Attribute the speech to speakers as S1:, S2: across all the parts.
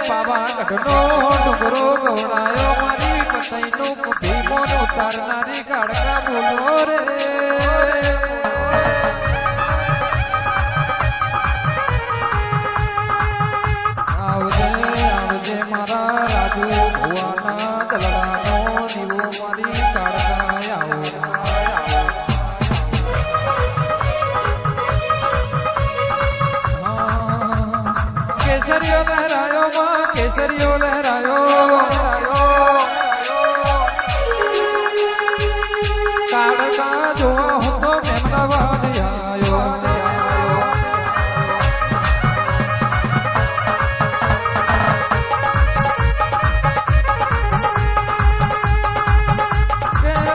S1: પાવાગઢનો ડુંગરો ગવડાયો મારી કતઈનો ભીમોન ઉતારનારી ગાડકા બોલો રે આવજે આવજે મારા રાજુ ભુવાના દલડાનો દીવો મારી ગાડકા આવો કેસરીઓ લહેરાયો માં કેસરીઓ લહેરાયો કાળકા જોવા હું તો મેમનાવાદ આયો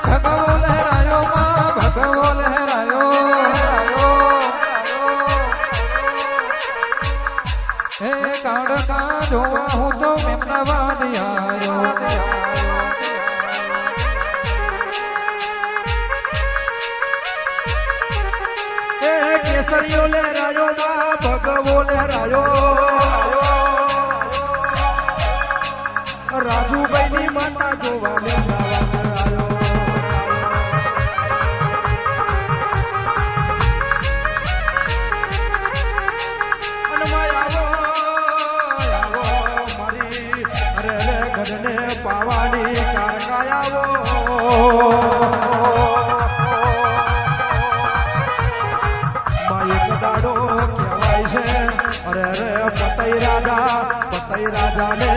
S1: ભગવો લહેરાયો માં ભગવો લહેરાયો હે કાળકા જોવા હું તો મેમનાવાદ આયો
S2: કેસરીઓ લહેરાયો માં ભગવો લહેરાયો રાજુભાઈ ની માતા જોવા મેમનાવાદ આવ્યો ઘરને પાવાની કારકાયાવો એક દાડો કહેવાય છે અરે રે પતઈ રાજા ને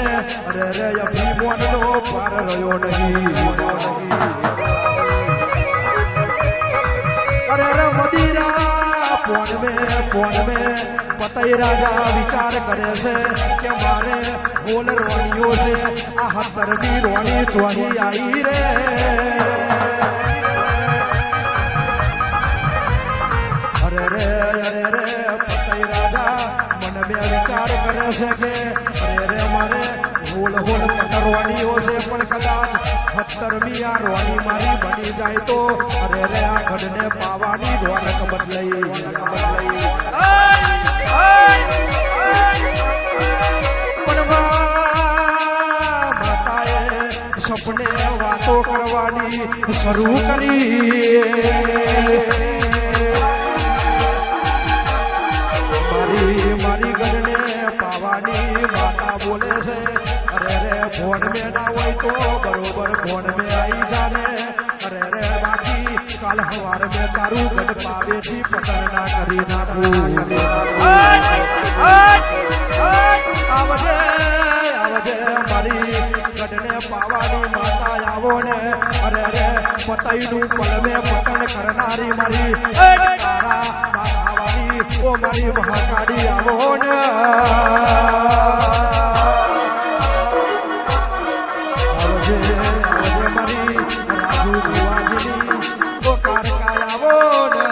S2: અરે રે અભિમોન નો પાર રહ્યો નહીં અરે રે મદીરા પોન મેં પતઈ રાજા વિચાર કરે છે કે મારે બોલ રોણીઓ છે આ 17મી રોણી ચોહી આવી રે અરે રે પતઈ રાજા મન મેં વિચાર કરે છે કે અરે રે મારે હોલ 15 રોણીઓ છે પણ કદાચ 17મી આ રોણી મારી બની જાય તો અરે રે આ ઘડને પાવાની રોનક બદલાઈ સપને વાતો કરવાની શરૂ કરી મારી ઘરને પાવાની માતા બોલે છે અરે રે ફોન મેં ના હોય તો બરોબર ફોન મેં આવી જાને અરે રે બાકી કાલ સવાર મેં તારું ગઢ પાવેથી પતન ના કરી નાખું આવજે મારી ગઢને પાવાની માતા આવો ને અરે રે પતઈનું પલમે પતન કરનારી મારી તારા મારી ઓ મારી મહાકાળી આવો ને આવજે મારી રાજુ ભુવાજીની ઓ કારકા આવો ને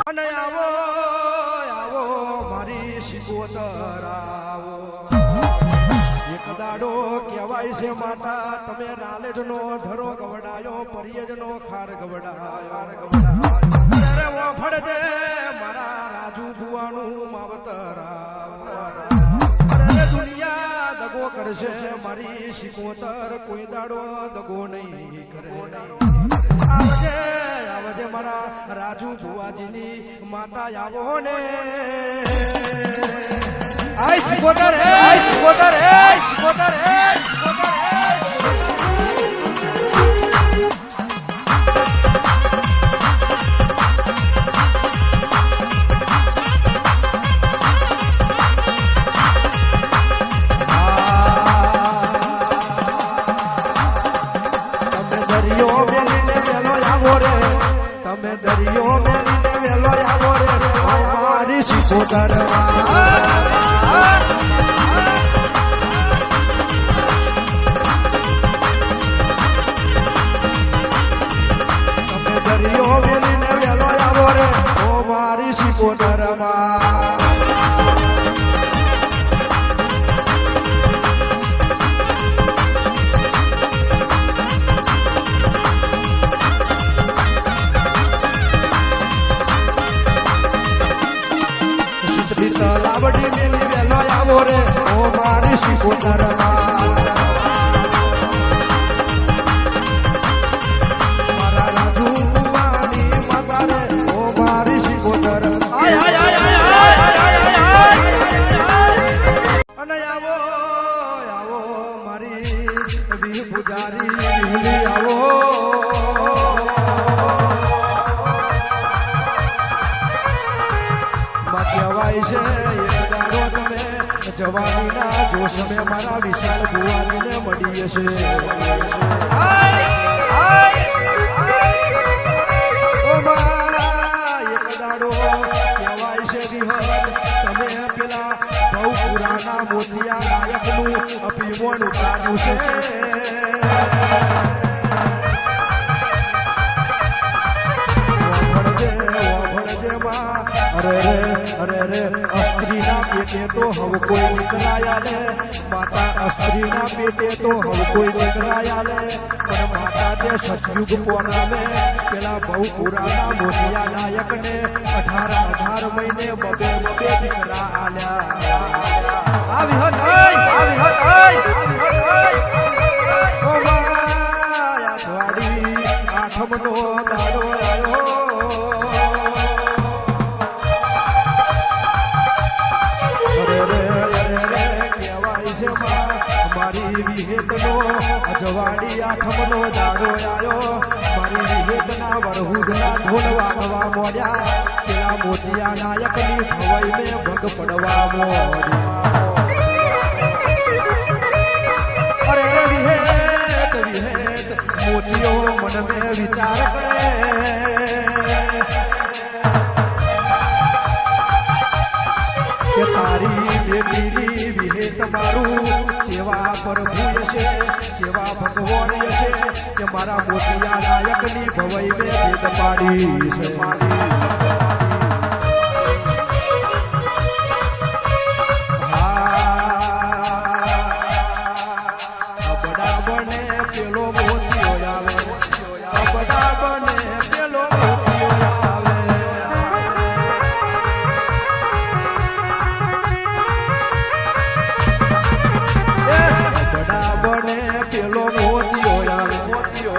S2: અને આવો એક દાડો કહેવાય છે માતા તમે નાલેજ નો ધરો ગવડાયો પરિયજ નો ખાર ગવડાયો અરે વો ફળજે મારા રાજુ ભુવાનું માવતર અરે દુનિયા દગો કરશે મારી શિકોતર કોઈ દાડો દગો નહીં કરે આવજે મારા રાજુ ભુવાજીની માતા આવો ને આઈ શિકોતર હે શિકોતર હે શિકોતર હે શિકોતર હે તમે દરિયો મેલીને વેલો આવો રે મારી શિકોતર દરિયો વેલીને વેલો આવો રે ઓ મારી શિકોતરમાં જવાનીના જોશમે મારા વિશાળ ભુવાજીને મળી છે ઓ બા એક દાડો કહેવાય છે વિહત તમે પેલા બહુ પુરાના મોતિયા નાયકનું અભિમાન ઉતાર્યું છે અરે રે અસ્ત્રીના પેટે તો હવ કોઈ નીકળાયા લે માતા અસ્ત્રીના પેટે તો હવ કોઈ નીકળાયા લે પણ માતા તે સતયુગ પોનામે પેલા બહુ પુરાના મોતિયા નાયકને 18 મહિને બબે દીકરા આલ્યા આવી હત ઓ માયા થવાડી આઠમનો દાડો આવ્યો મારી વિહેતનો અજવાડી આઠમનો દાડો આવ્યો મારી વિહેતના વરહુજના ઢોલ વાગવા મોડ્યા પેલા મોતિયા નાયકની ભવાઈ મેં ભગ પડવા મોડી અરે વિહેત મોતિયો મન મેં વિચાર કરે કે તારી બેટીની વિહેત મારું સેવા પ્રભુ છે સેવા ભગવાન છે કે મારા મોતિયા નાયકની ભવાઈ મેં ભેદ પાડી છે બડા બને પેલો મોતિયો આવે બડા બને પેલો મોતિયો આવે બડા બને પેલો મોતિયો આવે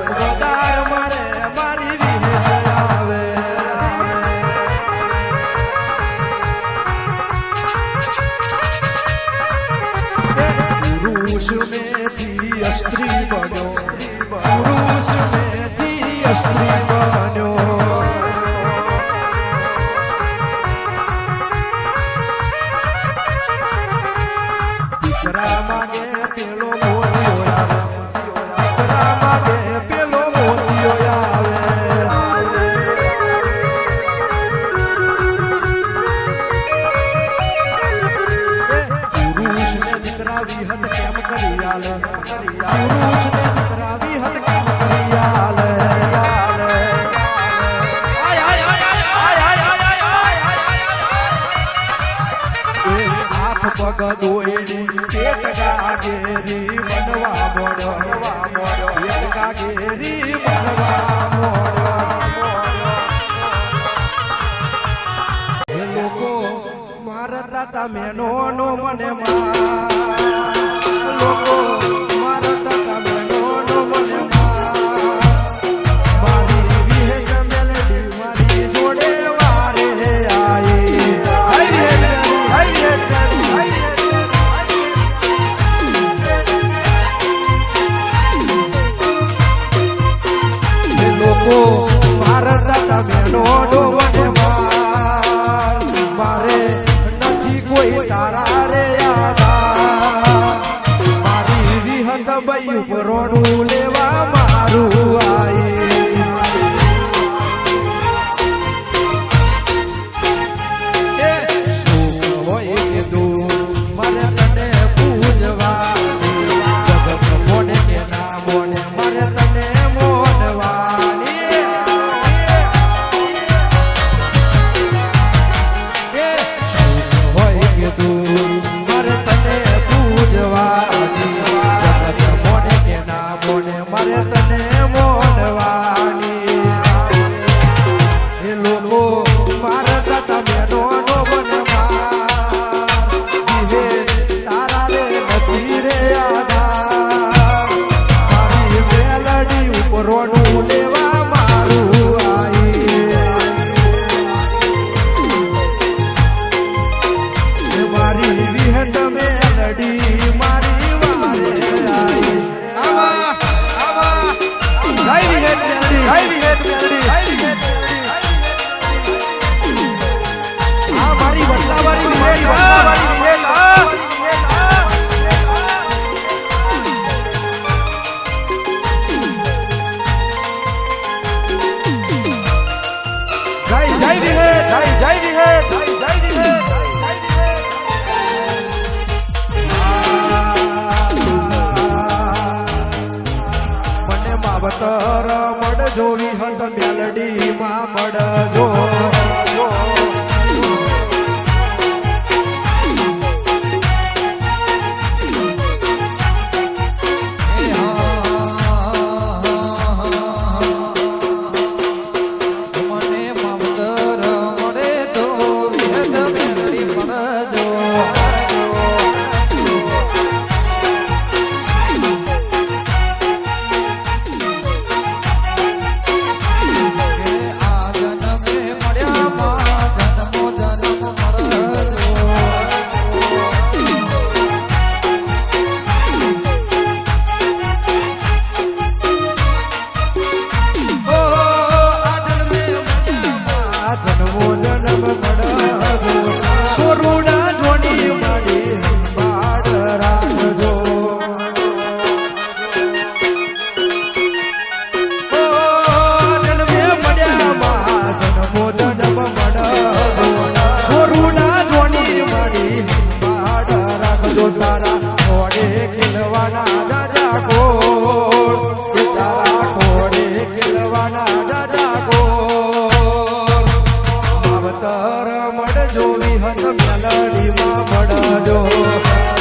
S2: વધાર મારે મારી વિહેત આવે પુરુષ મેથી સ્ત્રી બન્યો પુરુષ મેથી સ્ત્રી બન્યો દીકરા માગે પેલો મોતિયો આવે દીકરા માગે પેલો મોતિયો આવે પુરુષ ને દીકરા વિહત કેમ કરી આલે પુરુષ ને દીકરા વિહત કેમ કરી આલે હાથ પગ દોયડી પેટ ગાગેરી બનવા મોડ્યો પેટ ગાગેરી બનવા મોડ્યો એ લોકો મારતા તમે નો મને લોકો મારતા તમે નો મને મારી વિહેત મેલડી મારી જોડે વારે આઈ લોકો મારતા તમે નો મને મારે નથી કોઈ તારા રે યાદા મારી વિહત બઈ ઉપરોનું લેવા મારું આઈ સુખ હોય કે દુઃખ મારે તને પૂજવા જગત મોને કે ના મોને મારે તને મોનવાની
S1: જય જય વિહે જય જય વિહે
S2: મને માવતર મળજો વિહત મેલડી માં મળજો મળજો વિહત મેલડીમાં મળજો